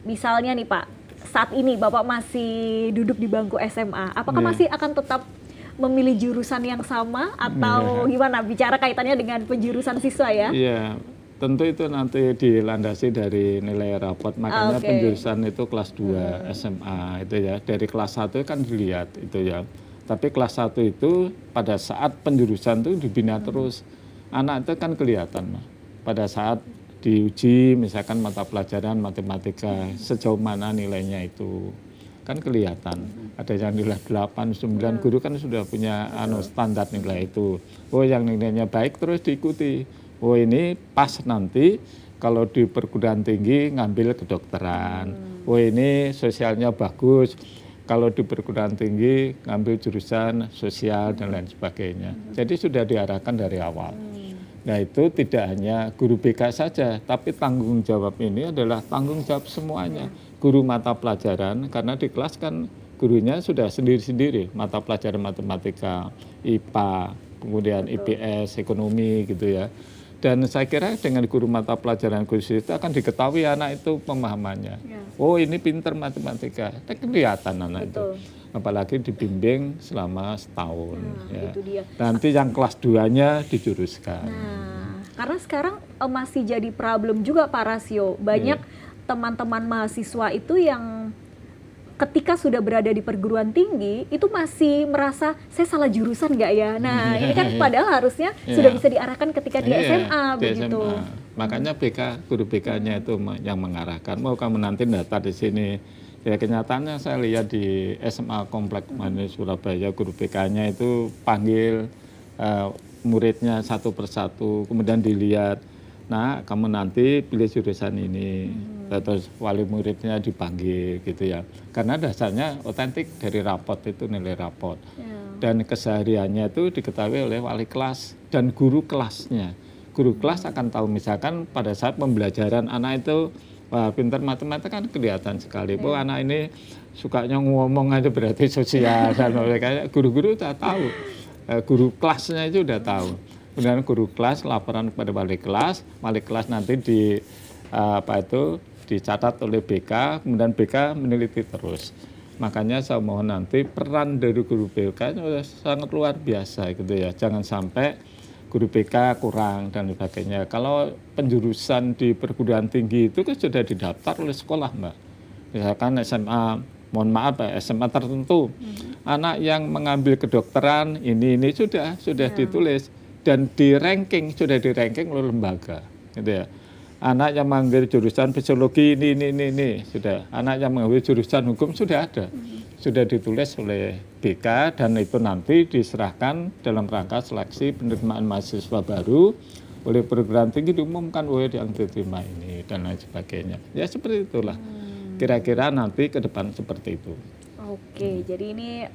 misalnya nih Pak, saat ini Bapak masih duduk di bangku SMA, apakah masih akan tetap memilih jurusan yang sama atau gimana? Bicara kaitannya dengan penjurusan siswa ya? Iya, tentu itu nanti dilandasi dari nilai rapot. Makanya penjurusan itu kelas 2 SMA itu ya. Dari kelas 1 kan dilihat itu ya. Tapi kelas 1 itu pada saat penjurusan itu dibina terus. Anak itu kan kelihatan. Pada saat diuji misalkan mata pelajaran matematika sejauh mana nilainya itu kan kelihatan. Ada yang nilai 8, 9, guru kan sudah punya standar nilai itu. Oh yang nilainya baik terus diikuti. Oh ini pas nanti kalau di perguruan tinggi ngambil kedokteran. Oh ini sosialnya bagus. Kalau di perguruan tinggi ngambil jurusan sosial dan lain sebagainya. Jadi sudah diarahkan dari awal. Nah itu tidak hanya guru BK saja, tapi tanggung jawab ini adalah tanggung jawab semuanya. Guru mata pelajaran, karena di kelas kan gurunya sudah sendiri-sendiri. Mata pelajaran matematika, IPA, kemudian IPS, ekonomi gitu ya. Dan saya kira dengan guru mata pelajaran khusus itu akan diketahui anak itu pemahamannya. Oh ini pinter matematika, kelihatan anak itu. Apalagi dibimbing selama setahun. Itu dia. Nanti yang kelas 2-nya dijuruskan. Nah, karena sekarang masih jadi problem juga Pak Rasio. Banyak teman-teman mahasiswa itu yang ketika sudah berada di perguruan tinggi itu masih merasa saya salah jurusan nggak ya? Nah ini kan padahal harusnya sudah bisa diarahkan ketika di SMA begitu. SMA. Makanya guru BK-nya itu yang mengarahkan. Mau kamu nanti daftar di sini. Ya kenyataannya saya lihat di SMA Komplek Manis Surabaya guru BK-nya itu panggil muridnya satu persatu, kemudian dilihat. Nah, kamu nanti pilih jurusan ini. Terus wali muridnya dipanggil gitu ya. Karena dasarnya otentik dari rapot itu nilai rapot. Dan kesehariannya itu diketahui oleh wali kelas dan guru kelasnya. Guru kelas akan tahu misalkan pada saat pembelajaran anak itu pintar matematika kan kelihatan sekali. Bahwa anak ini sukanya ngomong aja berarti sosial dan mereka guru-guru sudah tahu. Guru kelasnya itu sudah tahu. Kemudian guru kelas laporan kepada wali kelas nanti dicatat oleh BK, kemudian BK meneliti terus. Makanya saya mohon nanti peran dari guru BK sangat luar biasa gitu ya. Jangan sampai guru BK kurang dan sebagainya. Kalau penjurusan di perguruan tinggi itu kan sudah didaftar oleh sekolah, Mbak. Misalkan SMA, mohon maaf SMA tertentu, anak yang mengambil kedokteran ini sudah ditulis. Dan sudah di ranking oleh lembaga, gitu ya. Anak yang mengambil jurusan fisiologi ini sudah. Anak yang mengambil jurusan hukum sudah ada, sudah ditulis oleh BK dan itu nanti diserahkan dalam rangka seleksi penerimaan mahasiswa baru oleh perguruan tinggi diumumkan yang diterima ini dan lain sebagainya. Ya seperti itulah. Kira-kira nanti ke depan seperti itu. Oke, jadi ini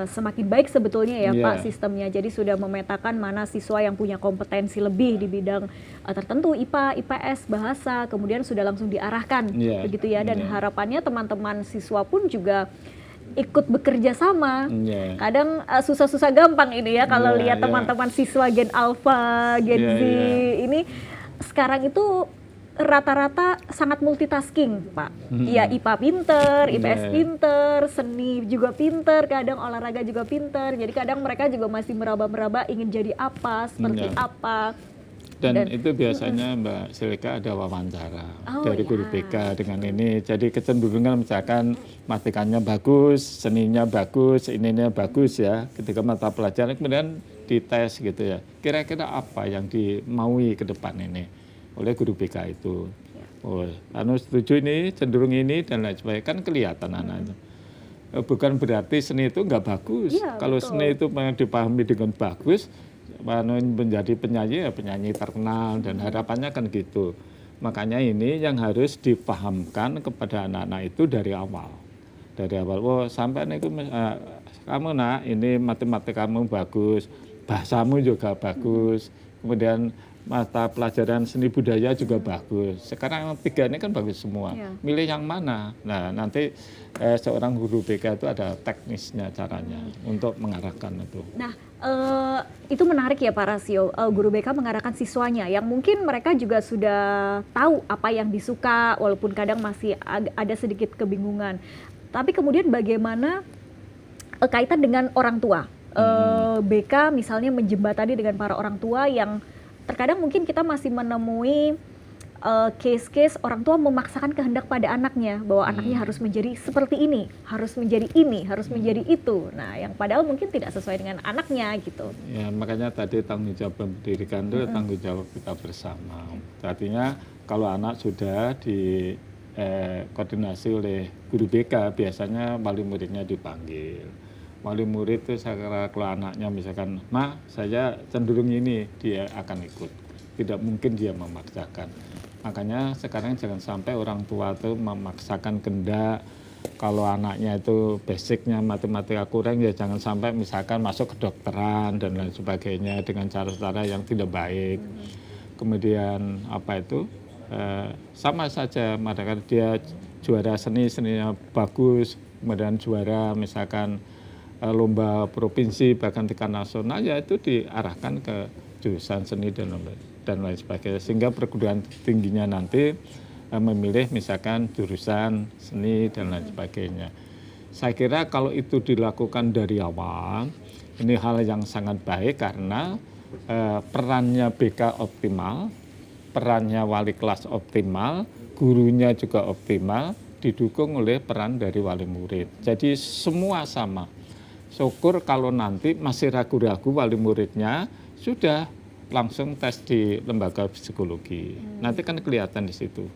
semakin baik sebetulnya ya Pak sistemnya. Jadi sudah memetakan mana siswa yang punya kompetensi lebih di bidang tertentu, IPA, IPS, bahasa, kemudian sudah langsung diarahkan begitu ya. Dan harapannya teman-teman siswa pun juga ikut bekerja sama. Kadang susah-susah gampang ini ya kalau lihat teman-teman siswa Gen Alpha, Gen Z ini sekarang itu rata-rata sangat multitasking, Pak. Ya IPA pinter, IPS pinter, seni juga pinter, kadang olahraga juga pinter. Jadi kadang mereka juga masih meraba-meraba ingin jadi apa, seperti apa. Dan itu biasanya Mbak Silika ada wawancara dari guru BK dengan ini. Jadi kecenderungan misalkan matematikanya bagus, seninya bagus, ininya bagus ya. Ketika mata pelajaran kemudian dites gitu ya. Kira-kira apa yang dimaui ke depan ini oleh guru BK itu. Setuju ini, cenderung ini dan lain sebagainya. Kan kelihatan anak itu. bukan berarti seni itu nggak bagus. Iya, Kalau betul. seni itu dipahami dengan bagus, menjadi penyanyi ya penyanyi terkenal dan harapannya kan gitu. Makanya ini yang harus dipahamkan kepada anak-anak itu dari awal. Dari awal, oh sampai itu kamu nak ini matematika kamu bagus, bahasamu juga bagus, kemudian mata pelajaran seni budaya juga bagus. Sekarang 3 ini kan bagus semua. Iya. Milih yang mana? Nah nanti seorang guru BK itu ada teknisnya caranya untuk mengarahkan itu. Nah, itu menarik ya Pak Rasio, guru BK mengarahkan siswanya yang mungkin mereka juga sudah tahu apa yang disuka walaupun kadang masih ada sedikit kebingungan. Tapi kemudian bagaimana kaitan dengan orang tua? BK misalnya menjembatani dengan para orang tua yang terkadang mungkin kita masih menemui case-case orang tua memaksakan kehendak pada anaknya bahwa anaknya harus menjadi seperti ini, harus menjadi itu. Nah, yang padahal mungkin tidak sesuai dengan anaknya gitu. Ya, makanya tadi tanggung jawab pendidikan itu tanggung jawab kita bersama. Artinya kalau anak sudah di koordinasi oleh guru BK, biasanya wali muridnya dipanggil. Wali murid itu saya kira kalau anaknya misalkan, "Ma, saya cenderung ini," dia akan ikut. Tidak mungkin dia memaksakan. Makanya sekarang jangan sampai orang tua itu memaksakan kehendak. Kalau anaknya itu basicnya matematika kurang, ya jangan sampai misalkan masuk kedokteran dan lain sebagainya dengan cara-cara yang tidak baik. Kemudian apa itu sama saja, maka dia juara seninya bagus, kemudian juara misalkan lomba provinsi bahkan tingkat nasional, ya itu diarahkan ke jurusan seni dan lain sebagainya, sehingga perguruan tingginya nanti memilih misalkan jurusan seni dan lain sebagainya. Saya kira kalau itu dilakukan dari awal, ini hal yang sangat baik karena perannya BK optimal, perannya wali kelas optimal, gurunya juga optimal, didukung oleh peran dari wali murid. Jadi semua sama. Syukur kalau nanti masih ragu-ragu wali muridnya, sudah langsung tes di lembaga psikologi. Nanti kan kelihatan di situ.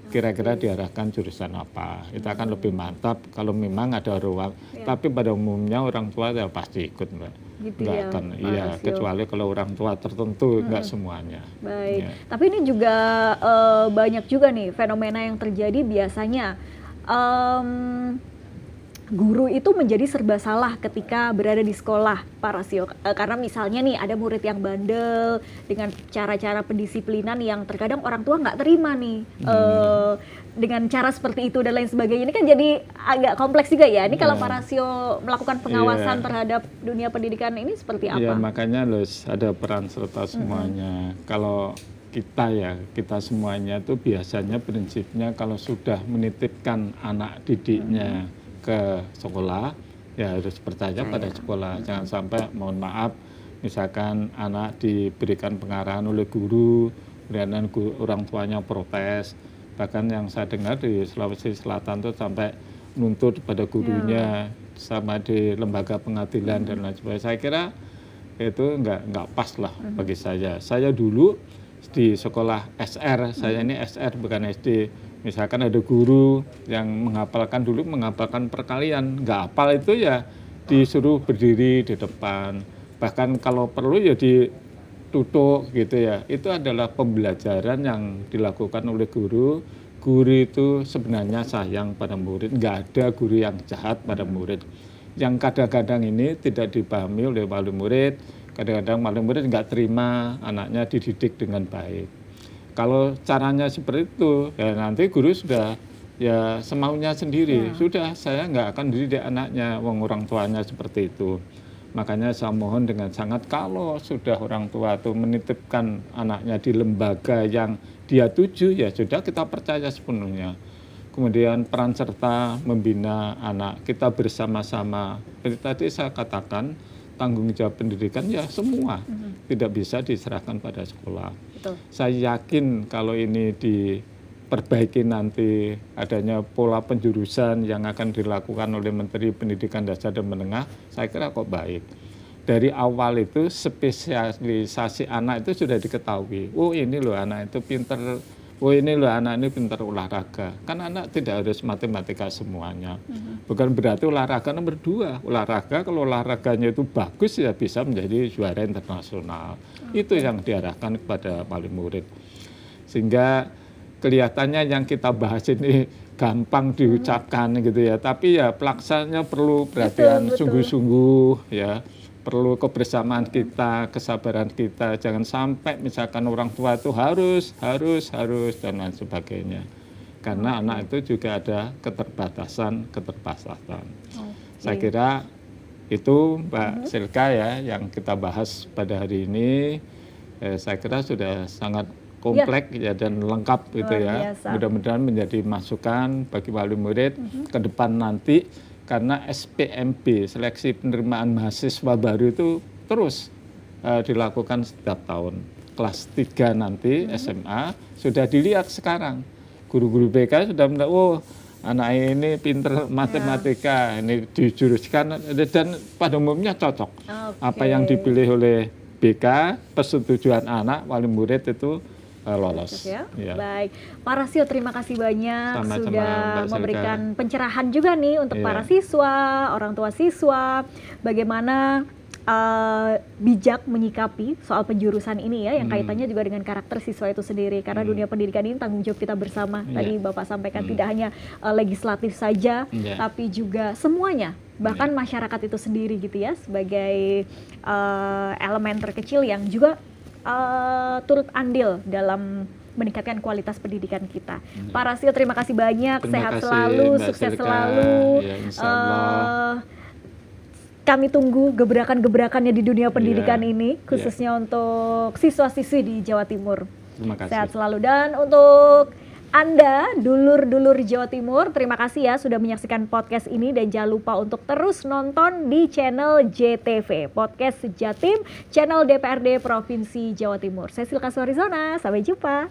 Kira-kira diarahkan jurusan apa. Itu akan lebih mantap kalau memang ada ruang. Tapi pada umumnya orang tua ya pasti ikut, Mbak. Gitu Nggak ya, akan, Pak iya, Rasio. kecuali kalau orang tua tertentu, nggak semuanya. Baik, Ya. tapi ini juga banyak juga nih fenomena yang terjadi biasanya. Guru itu menjadi serba salah ketika berada di sekolah, Pak Rasio. Karena misalnya nih ada murid yang bandel dengan cara-cara pendisiplinan yang terkadang orang tua nggak terima nih. Dengan cara seperti itu dan lain sebagainya, ini kan jadi agak kompleks juga ya. Ini kalau Pak Rasio melakukan pengawasan terhadap dunia pendidikan ini seperti Iya, apa? makanya ada peran serta semuanya. Kalau kita semuanya tuh biasanya prinsipnya kalau sudah menitipkan anak didiknya ke sekolah, ya harus percaya pada sekolah. Jangan sampai, mohon maaf, misalkan anak diberikan pengarahan oleh guru, kemudian orang tuanya protes. Bahkan yang saya dengar di Sulawesi Selatan tuh sampai nuntut pada gurunya, sama di lembaga pengadilan dan lain sebagainya. Saya kira itu nggak pas lah bagi saya. Saya dulu di sekolah SR, saya ini SR bukan SD. Misalkan ada guru yang menghafalkan perkalian, nggak hafal itu ya disuruh berdiri di depan. Bahkan kalau perlu ya ditutup gitu ya. Itu adalah pembelajaran yang dilakukan oleh guru. Guru itu sebenarnya sayang pada murid, nggak ada guru yang jahat pada murid. Yang kadang-kadang ini tidak dipahami oleh wali murid, kadang-kadang wali murid nggak terima anaknya dididik dengan baik. Kalau caranya seperti itu, ya nanti guru sudah ya semaunya sendiri. Sudah, saya nggak akan dididik anaknya, wong orang tuanya seperti itu. Makanya saya mohon dengan sangat, kalau sudah orang tua itu menitipkan anaknya di lembaga yang dia tuju, ya sudah kita percaya sepenuhnya. Kemudian peran serta membina anak, kita bersama-sama. Seperti tadi saya katakan, tanggung jawab pendidikan ya semua, tidak bisa diserahkan pada sekolah. Betul. Saya yakin kalau ini diperbaiki nanti, adanya pola penjurusan yang akan dilakukan oleh Menteri Pendidikan Dasar dan Menengah, saya kira kok baik. Dari awal itu spesialisasi anak itu sudah diketahui. Oh ini loh anak itu pinter, oh ini loh anak ini pintar olahraga. Kan anak tidak harus matematika semuanya. Bukan berarti olahraga nomor 2. Olahraga kalau olahraganya itu bagus ya bisa menjadi juara internasional. Itu yang diarahkan kepada wali murid. Sehingga kelihatannya yang kita bahas ini gampang diucapkan gitu ya. Tapi ya pelaksananya perlu perhatian sungguh-sungguh ya. Perlu kebersamaan kita, kesabaran kita. Jangan sampai misalkan orang tua itu harus dan lain sebagainya. Karena anak itu juga ada keterbatasan. Saya kira itu Mbak Silka ya yang kita bahas pada hari ini. Saya kira sudah sangat kompleks ya dan lengkap gitu ya. Mudah-mudahan menjadi masukan bagi wali murid ke depan nanti. Karena SPMB, seleksi penerimaan mahasiswa baru itu terus dilakukan setiap tahun. Kelas 3 nanti SMA sudah dilihat sekarang. Guru-guru BK sudah melihat, oh anak ini pinter matematika, ini dijuruskan dan pada umumnya cocok. Apa yang dipilih oleh BK, persetujuan anak, wali murid itu lolos. Ya? Ya. Baik, Pak Rasio terima kasih banyak Sama-sama, sudah memberikan pencerahan juga nih untuk para siswa, orang tua siswa, bagaimana bijak menyikapi soal penjurusan ini ya, yang kaitannya juga dengan karakter siswa itu sendiri. Karena dunia pendidikan ini tanggung jawab kita bersama. Tadi Bapak sampaikan tidak hanya legislatif saja, tapi juga semuanya. Bahkan masyarakat itu sendiri gitu ya, sebagai elemen terkecil yang juga turut andil dalam meningkatkan kualitas pendidikan kita. Pak Rasio terima kasih banyak, sehat selalu, sukses selalu. Ya, insya Allah. Kami tunggu gebrakan-gebrakannya di dunia pendidikan ini, khususnya untuk siswa-siswi di Jawa Timur. Terima kasih. Sehat selalu. Dan untuk Anda, dulur-dulur Jawa Timur, terima kasih ya sudah menyaksikan podcast ini dan jangan lupa untuk terus nonton di channel JTV, Podcast Jatim, channel DPRD Provinsi Jawa Timur. Saya Silka Suarizona, sampai jumpa.